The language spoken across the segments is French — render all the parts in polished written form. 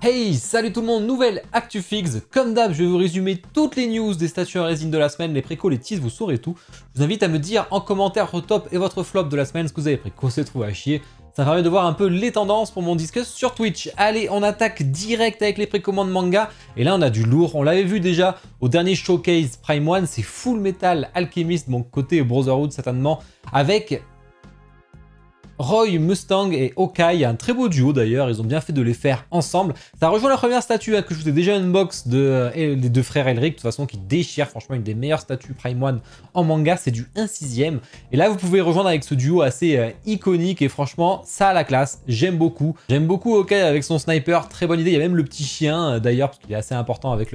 Hey, salut tout le monde, nouvelle Actu Figs. Comme d'hab, je vais vous résumer toutes les news des statues en résine de la semaine, les précos, les teases, vous saurez tout. Je vous invite à me dire en commentaire votre top et votre flop de la semaine, ce que vous avez préco, c'est trouvé à chier. Ça permet de voir un peu les tendances pour mon disque sur Twitch. Allez, on attaque direct avec les précommandes manga. Et là, on a du lourd. On l'avait vu déjà au dernier showcase Prime One, c'est Full Metal Alchemist, mon côté Brotherhood certainement, avec Roy Mustang et Hawkeye, un très beau duo d'ailleurs, ils ont bien fait de les faire ensemble. Ça rejoint la première statue que je vous ai déjà unbox des deux frères Elric, de toute façon qui déchire, franchement une des meilleures statues Prime One en manga, c'est du 1/6. Et là vous pouvez rejoindre avec ce duo assez iconique et franchement ça a la classe, j'aime beaucoup. J'aime beaucoup Hawkeye avec son sniper, très bonne idée, il y a même le petit chien d'ailleurs, parce qu'il est assez important avec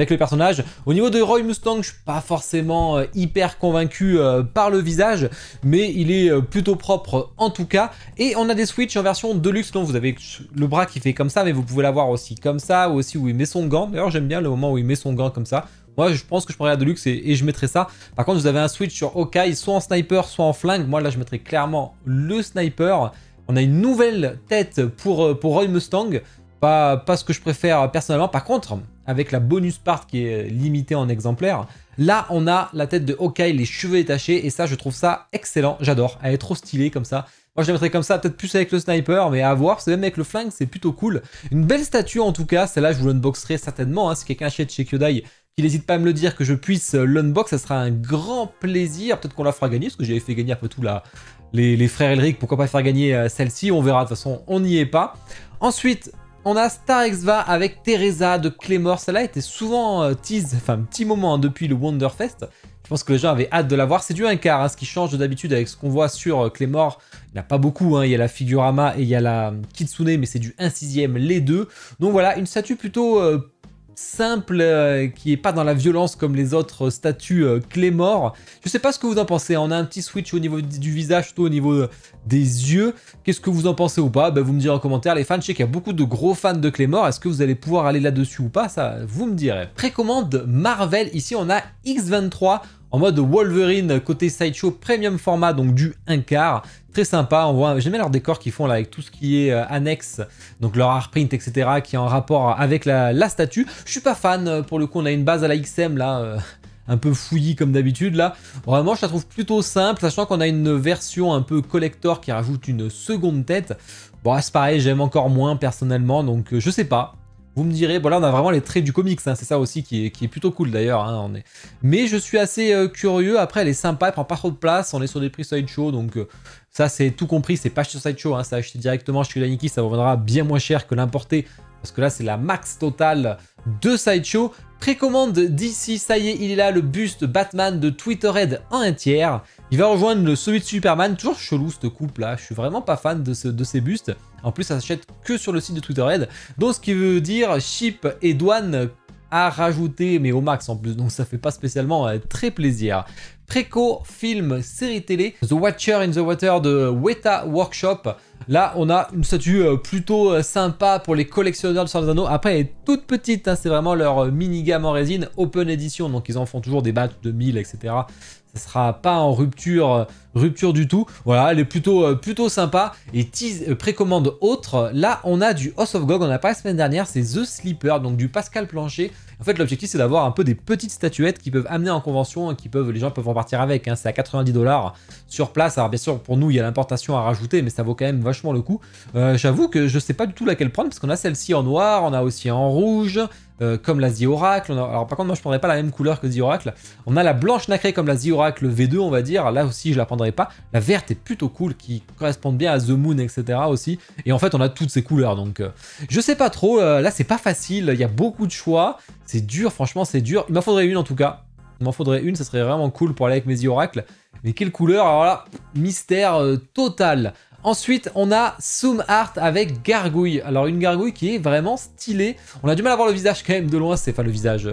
le personnage. Au niveau de Roy Mustang, je suis pas forcément hyper convaincu par le visage, mais il est plutôt propre en tout cas. Et on a des switches en version deluxe, donc vous avez le bras qui fait comme ça, mais vous pouvez l'avoir aussi comme ça, ou aussi où il met son gant. D'ailleurs j'aime bien le moment où il met son gant comme ça. Moi je pense que je prendrais la deluxe et je mettrais ça. Par contre vous avez un switch sur Hawkeye, soit en sniper, soit en flingue. Moi là je mettrais clairement le sniper. On a une nouvelle tête pour Roy Mustang. Pas ce que je préfère personnellement. Par contre, avec la bonus part qui est limitée en exemplaires, là on a la tête de Hawkeye, les cheveux détachés, et ça je trouve ça excellent, j'adore. Elle est trop stylée comme ça. Moi je la mettrais comme ça, peut-être plus avec le sniper, mais à voir, c'est même avec le flingue, c'est plutôt cool. Une belle statue en tout cas, celle-là je vous l'unboxerai certainement, hein. Si quelqu'un achète chez Kyodai, qu'il n'hésite pas à me le dire que je puisse l'unbox, ça sera un grand plaisir. Peut-être qu'on la fera gagner, parce que j'avais fait gagner un peu tout là, les frères Elric, pourquoi pas faire gagner celle-ci, on verra, de toute façon on n'y est pas. Ensuite, on a Star Exva avec Teresa de Claymore. Celle-là était souvent tease, enfin un petit moment hein, depuis le Wonderfest. Je pense que les gens avaient hâte de la voir. C'est du 1/4, hein, ce qui change d'habitude avec ce qu'on voit sur Claymore. Il n'y a pas beaucoup, hein. Il y a la Figurama et il y a la Kitsune, mais c'est du 1/6 les deux. Donc voilà, une statue plutôt simple, qui est pas dans la violence comme les autres statues Claymore. Je sais pas ce que vous en pensez, on a un petit switch au niveau du visage, surtout au niveau des yeux. Qu'est-ce que vous en pensez ou pas? Vous me direz en commentaire, les fans, je sais qu'il y a beaucoup de gros fans de Claymore, est-ce que vous allez pouvoir aller là-dessus ou pas? Ça, vous me direz. Précommande Marvel, ici on a X-23 en mode Wolverine côté sideshow premium format, donc du 1/4. Très sympa, on voit, j'aime bien leur décor qu'ils font là avec tout ce qui est annexe, donc leur art print, etc., qui est en rapport avec la statue. Je suis pas fan, pour le coup, on a une base à la XM là, un peu fouillis comme d'habitude là. Vraiment, je la trouve plutôt simple, sachant qu'on a une version un peu collector qui rajoute une seconde tête. Bon, c'est pareil, j'aime encore moins personnellement, donc je sais pas. Vous me direz, bon là on a vraiment les traits du comics, hein, c'est ça aussi qui est plutôt cool d'ailleurs. Hein, mais je suis assez curieux, après elle est sympa, elle prend pas trop de place, on est sur des prix Sideshow, donc ça c'est tout compris, c'est pas sur Sideshow, hein, ça acheté directement chez Nike, ça vous reviendra bien moins cher que l'importé, parce que là c'est la max totale de Sideshow. Précommande d'ici, ça y est, il est là, le buste Batman de Twitterhead en 1/3. Il va rejoindre celui de Superman, toujours chelou cette coupe là, je suis vraiment pas fan de ces bustes. En plus, ça s'achète que sur le site de Twitterhead, donc ce qui veut dire chip et douane à rajouter, mais au max en plus, donc ça fait pas spécialement très plaisir. Préco, film, série télé, The Watcher in the Water de Weta Workshop. Là, on a une statue plutôt sympa pour les collectionneurs de Seigneur des Anneaux. Après, elle est toute petite, hein, c'est vraiment leur mini-gamme en résine, Open Edition, donc ils en font toujours des batchs de 1000, etc. Ça sera pas en rupture du tout. Voilà, elle est plutôt sympa. Et précommande autre, là on a du House of Gog, on a pas la semaine dernière, c'est The Sleeper, donc du Pascal Plancher. En fait l'objectif c'est d'avoir un peu des petites statuettes qui peuvent amener en convention, les gens peuvent repartir avec, hein. C'est à 90 $ sur place. Alors bien sûr pour nous il y a l'importation à rajouter, mais ça vaut quand même vachement le coup. J'avoue que je sais pas du tout laquelle prendre, parce qu'on a celle-ci en noir, on a aussi en rouge, comme la The Oracle. Alors par contre moi je prendrais pas la même couleur que The Oracle. On a la blanche nacrée comme la The Oracle V2 on va dire, là aussi je la prendrais pas. La verte est plutôt cool, qui correspond bien à The Moon, etc. aussi. Et en fait on a toutes ces couleurs, donc je sais pas trop, là c'est pas facile, il y a beaucoup de choix, c'est dur, franchement c'est dur. Il m'en faudrait une en tout cas, il m'en faudrait une, ça serait vraiment cool pour aller avec mes The Oracle. Mais quelle couleur? Alors là, mystère total. Ensuite, on a Zoom Art avec Gargouille. Alors, une gargouille qui est vraiment stylée. On a du mal à voir le visage quand même de loin. C'est enfin le visage,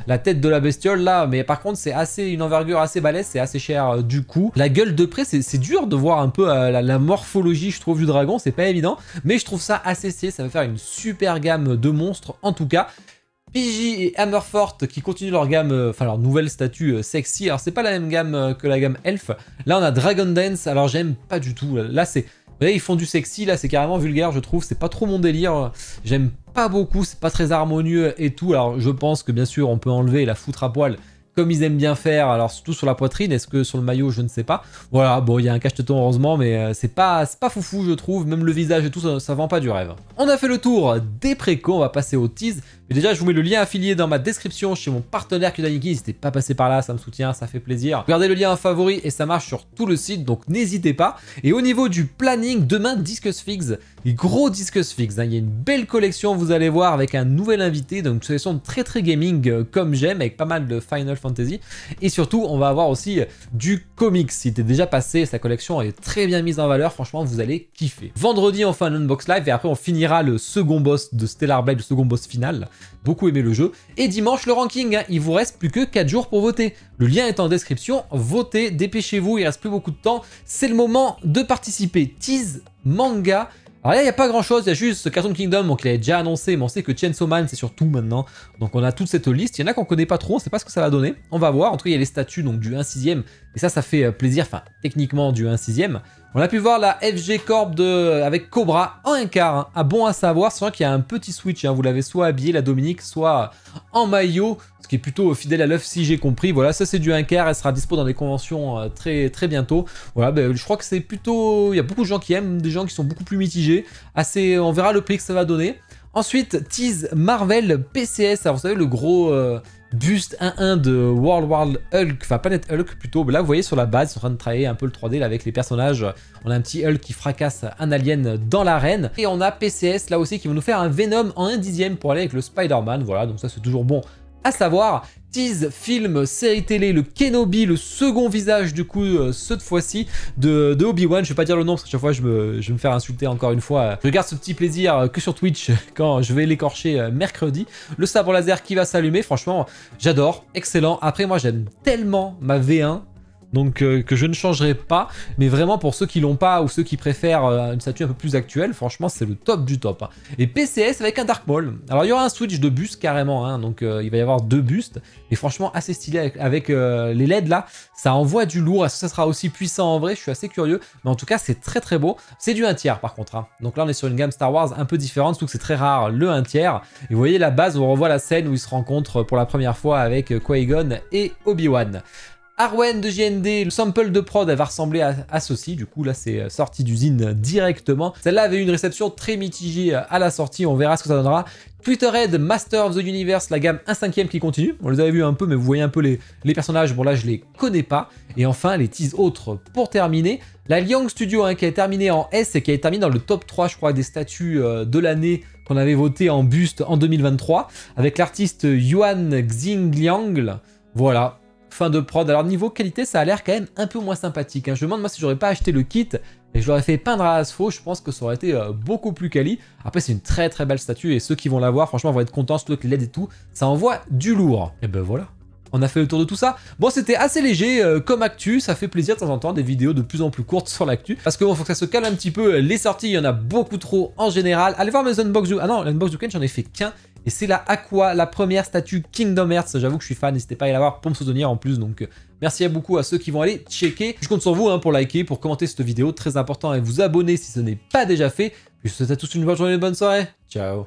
la tête de la bestiole là. Mais par contre, c'est une envergure assez balèze. C'est assez cher du coup. La gueule de près, c'est dur de voir un peu la morphologie, je trouve, du dragon. C'est pas évident. Mais je trouve ça assez stylé. Ça va faire une super gamme de monstres en tout cas. PJ et Hammerfort qui continuent leur gamme, enfin leur nouvelle statue sexy. Alors c'est pas la même gamme que la gamme Elf. Là on a Dragon Dance, alors j'aime pas du tout. Là c'est, vous voyez, ils font du sexy, là c'est carrément vulgaire je trouve. C'est pas trop mon délire. J'aime pas beaucoup, c'est pas très harmonieux et tout. Alors je pense que bien sûr on peut enlever et la foutre à poil comme ils aiment bien faire, alors surtout sur la poitrine, est-ce que sur le maillot, je ne sais pas. Voilà, bon, il y a un cache-téton heureusement, mais c'est pas foufou, je trouve, même le visage et tout, ça vend pas du rêve. On a fait le tour des précos, on va passer au tease. Mais déjà, je vous mets le lien affilié dans ma description chez mon partenaire Kudaniki. N'hésitez pas à passer par là, ça me soutient, ça fait plaisir. Regardez le lien en favori et ça marche sur tout le site, donc n'hésitez pas. Et au niveau du planning, demain, Discus Figs, gros Discus Figs. Il y a une belle collection, vous allez voir, avec un nouvel invité. Donc, une sélection très gaming comme j'aime, avec pas mal de Final Fantasy. Et surtout, on va avoir aussi du comics. Il était déjà passé, sa collection est très bien mise en valeur. Franchement, vous allez kiffer. Vendredi, on fait un unbox live et après, on finira le second boss de Stellar Blade, le second boss final. Beaucoup aimé le jeu. Et dimanche, le ranking, hein. Il vous reste plus que 4 jours pour voter. Le lien est en description. Votez, dépêchez-vous, il reste plus beaucoup de temps. C'est le moment de participer. Tease, manga. Alors là, il n'y a pas grand chose, il y a juste Cartoon Kingdom, donc il avait déjà annoncé, mais on sait que Chainsaw Man, c'est sur tout maintenant. Donc on a toute cette liste. Il y en a qu'on connaît pas trop, on sait pas ce que ça va donner. On va voir. En tout cas, il y a les statuts donc du 1/6. Et ça fait plaisir, enfin, techniquement du 1/6. On a pu voir la FG Corp avec Cobra en 1/4. Hein. Ah bon à savoir, c'est vrai qu'il y a un petit switch. Hein. Vous l'avez soit habillé, la Dominique, soit en maillot. Ce qui est plutôt fidèle à l'œuf si j'ai compris. Voilà, ça c'est du 1/4, elle sera dispo dans des conventions très bientôt. Voilà, je crois que c'est plutôt... Il y a beaucoup de gens qui aiment, des gens qui sont beaucoup plus mitigés. On verra le prix que ça va donner. Ensuite, tease Marvel PCS. Alors vous savez, le gros buste 1/1 de World War Hulk, enfin Planet Hulk plutôt. Là, vous voyez sur la base, ils sont en train de travailler un peu le 3D là, avec les personnages. On a un petit Hulk qui fracasse un alien dans l'arène. Et on a PCS là aussi qui vont nous faire un Venom en 1/10 pour aller avec le Spider-Man. Voilà, donc ça c'est toujours bon à savoir. Tease, film, série télé, le Kenobi, le second visage du coup, cette fois-ci, de Obi-Wan. Je vais pas dire le nom parce que chaque fois je vais me faire insulter encore une fois. Je garde ce petit plaisir que sur Twitch quand je vais l'écorcher mercredi. Le sabre laser qui va s'allumer, franchement, j'adore, excellent. Après, moi j'aime tellement ma V1. Donc que je ne changerai pas, mais vraiment pour ceux qui l'ont pas ou ceux qui préfèrent une statue un peu plus actuelle, franchement c'est le top du top. Hein. Et PCS avec un Dark Maul. Alors il y aura un switch de buste carrément, hein, donc il va y avoir 2 bustes, et franchement assez stylé avec les LED là, ça envoie du lourd. Est-ce que ça sera aussi puissant en vrai? Je suis assez curieux, mais en tout cas c'est très beau. C'est du 1/3 par contre, hein. Donc là on est sur une gamme Star Wars un peu différente, surtout que c'est très rare le 1/3. Et vous voyez la base, on revoit la scène où ils se rencontrent pour la première fois avec Qui-Gon et Obi-Wan. Arwen de JND, le sample de prod, elle va ressembler à ceci. Du coup, là, c'est sorti d'usine directement. Celle-là avait eu une réception très mitigée à la sortie. On verra ce que ça donnera. Twitterhead, Master of the Universe, la gamme 1/5 qui continue. On les avait vus un peu, mais vous voyez un peu les personnages. Bon, là, je les connais pas. Et enfin, les teases autres pour terminer. La Liang Studio, hein, qui a terminé en S et qui a terminé dans le top 3, je crois, des statuts de l'année qu'on avait voté en buste en 2023. Avec l'artiste Yuan Xingliang. Voilà. Fin de prod. Alors niveau qualité, ça a l'air quand même un peu moins sympathique. Hein. Je me demande moi si j'aurais pas acheté le kit et je l'aurais fait peindre à Asfo, je pense que ça aurait été beaucoup plus quali. Après c'est une très belle statue et ceux qui vont la voir, franchement, vont être contents, surtout avec les LED et tout. Ça envoie du lourd. Et ben voilà. On a fait le tour de tout ça. Bon, c'était assez léger comme actu, ça fait plaisir de temps en temps, des vidéos de plus en plus courtes sur l'actu. Parce que bon, faut que ça se calme un petit peu. Les sorties, il y en a beaucoup trop en général. Allez voir mes unbox du... Ah non, l'unbox du Ken, j'en ai fait qu'un. Et c'est la Aqua, la première statue Kingdom Hearts. J'avoue que je suis fan, n'hésitez pas à y la voir pour me soutenir en plus. Donc merci beaucoup à ceux qui vont aller checker. Je compte sur vous hein, pour liker, pour commenter cette vidéo. Très important et vous abonner si ce n'est pas déjà fait. Puis je vous souhaite à tous une bonne journée, une bonne soirée. Ciao.